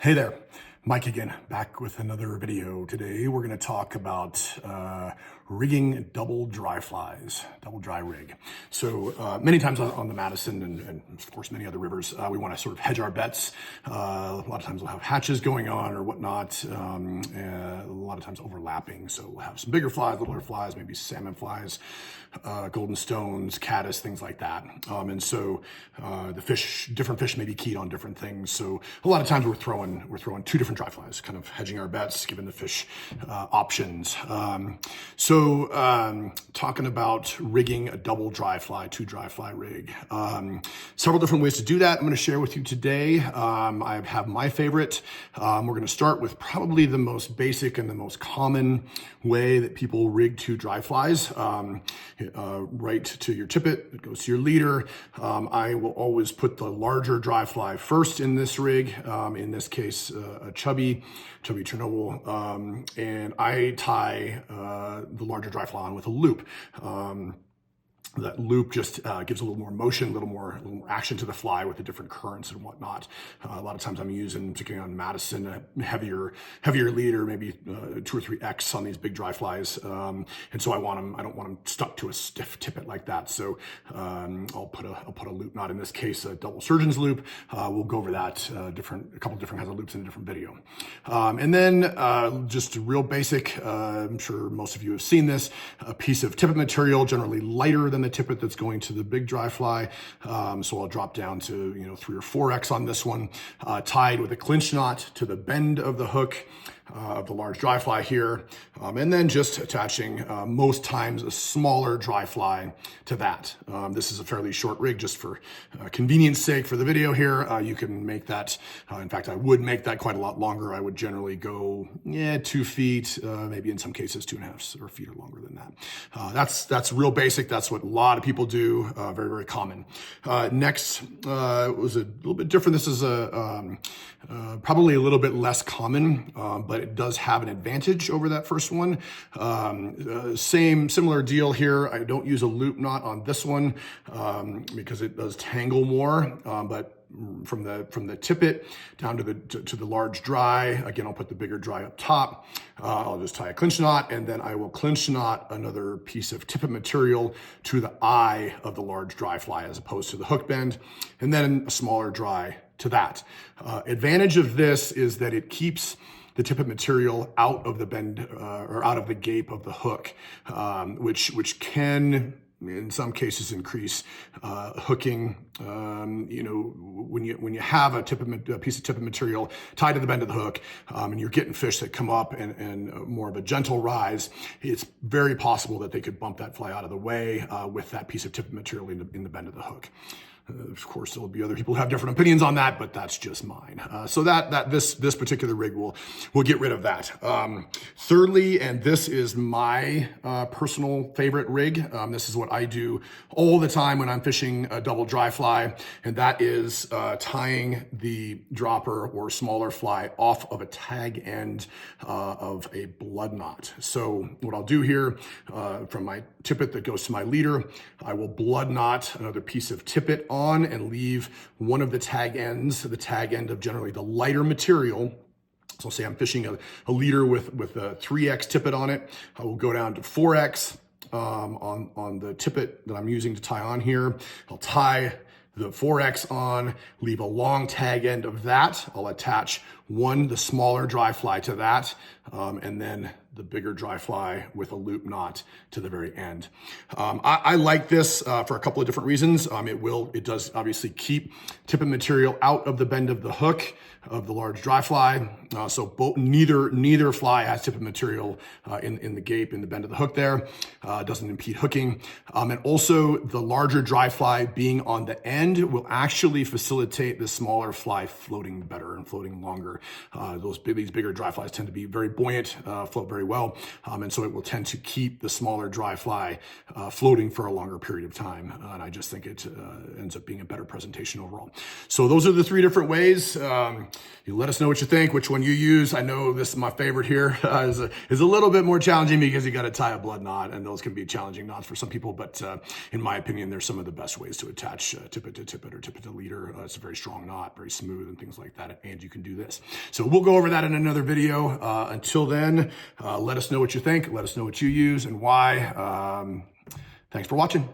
Hey there, Mike again, back with another video. Today we're going to talk about rigging double dry flies, double dry rig. So many times on the Madison and of course many other rivers, we want to sort of hedge our bets. A lot of times we'll have hatches going on or whatnot, a lot of times overlapping. So we'll have some bigger flies, littler flies, maybe salmon flies, golden stones, caddis, things like that. And so different fish may be keyed on different things. So a lot of times we're throwing two different dry flies, kind of hedging our bets, giving the fish options. Talking about rigging a double dry fly, two dry fly rig. Several different ways to do that I'm going to share with you today. I have my favorite. We're going to start with probably the most basic and the most common way that people rig two dry flies. Right to your tippet, it goes to your leader. I will always put the larger dry fly first in this rig, in this case a chubby Chernobyl, and I tie the larger dry fly on with a loop. That loop just gives a little more motion, a little more action to the fly with the different currents and whatnot. A lot of times I'm using, particularly on Madison, a heavier leader, maybe 2 or 3X on these big dry flies. And so I don't want them stuck to a stiff tippet like that. So I'll put a loop knot, in this case, a double surgeon's loop. We'll go over that, a couple different kinds of loops in a different video. And then just real basic, I'm sure most of you have seen this, a piece of tippet material, generally lighter than the tippet that's going to the big dry fly. So I'll drop down to 3 or 4X on this one, tied with a clinch knot to the bend of the hook of the large dry fly here, and then just attaching most times a smaller dry fly to that. This is a fairly short rig, just for convenience sake for the video here. You can make that, in fact I would make that quite a lot longer. I would generally go 2 feet, maybe in some cases 2.5 feet or longer than that. That's real basic. That's what a lot of people do, very, very common. Next was a little bit different. This is probably a little bit less common, but it does have an advantage over that first one. Similar deal here. I don't use a loop knot on this one because it does tangle more, but from the tippet down to the large dry, again, I'll put the bigger dry up top. I'll just tie a clinch knot, and then I will clinch knot another piece of tippet material to the eye of the large dry fly as opposed to the hook bend, and then a smaller dry to that. Advantage of this is that it keeps the tippet material out of the bend or out of the gape of the hook, which can in some cases increase hooking. When you have a piece of tippet material tied to the bend of the hook, and you're getting fish that come up and more of a gentle rise, it's very possible that they could bump that fly out of the way with that piece of tippet material in the bend of the hook. Of course, there'll be other people who have different opinions on that, but that's just mine. So this particular rig will get rid of that. Thirdly, and this is my personal favorite rig. This is what I do all the time when I'm fishing a double dry fly, and that is tying the dropper or smaller fly off of a tag end of a blood knot. So what I'll do here, from my tippet that goes to my leader, I will blood knot another piece of tippet on and leave one of the tag ends, the tag end of generally the lighter material. So say I'm fishing a leader with a 3X tippet on it. I will go down to 4X on the tippet that I'm using to tie on here. I'll tie the 4X on, leave a long tag end of that. I'll attach the smaller dry fly to that, and then the bigger dry fly with a loop knot to the very end. I like this for a couple of different reasons. It does obviously keep tippet material out of the bend of the hook of the large dry fly. So neither fly has tippet material in the gape, in the bend of the hook there. Doesn't impede hooking. And also the larger dry fly being on the end will actually facilitate the smaller fly floating better and floating longer. These bigger dry flies tend to be very buoyant, float very well. And so it will tend to keep the smaller dry fly floating for a longer period of time. And I just think it ends up being a better presentation overall. So those are the 3 different ways. You let us know what you think, which one you use. I know this is my favorite here. Is a little bit more challenging because you got to tie a blood knot, and those can be challenging knots for some people. But in my opinion, they're some of the best ways to attach tippet to tippet or tippet to leader. It's a very strong knot, very smooth and things like that. And you can do this. So we'll go over that in another video. Until then, let us know what you think. Let us know what you use and why. Thanks for watching.